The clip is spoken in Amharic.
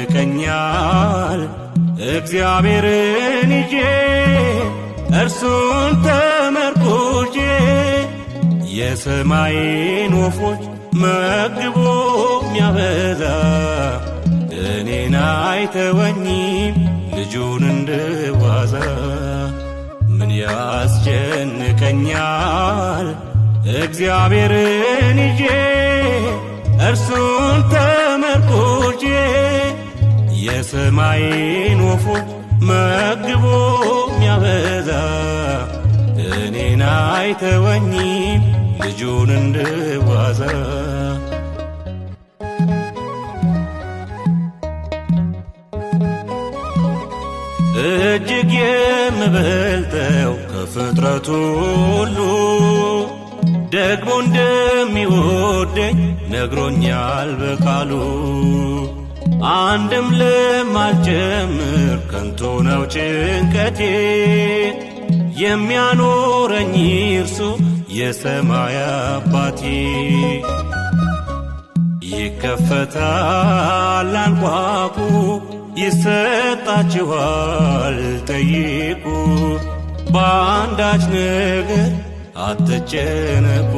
ያስጨንቀኛል እግዚአብሔርን ይዤ እርሱን ተመርኩዤ የሰማይን ወፎች መግቦ ሚያበላ እኔን አይተወኝም ልጁን እንድዋዛ ምን ያስጨንቀኛል እግዚአብሔርን ይዤ እርሱን ተመርኩዤ የሰማይን ወፎች መግቦ ሚያበላ እኔን አይተወኝም ልጁን እንድዋዛ እጅግ የምበልጠው ከፍጥረቱ ሁሉ ደግሞ እንደሚወደኝ ነግሮኛል በቃሉ አንድም ለማልጨምር ከንቱ ነው ጭንቀቴ የሚያኖረኝ እርሱ የሰማይ አባቴ ይከፈታል አንኳኩ ይሰጣችኋል ጠይቁ በአንዳች ነገር አትጨነቁ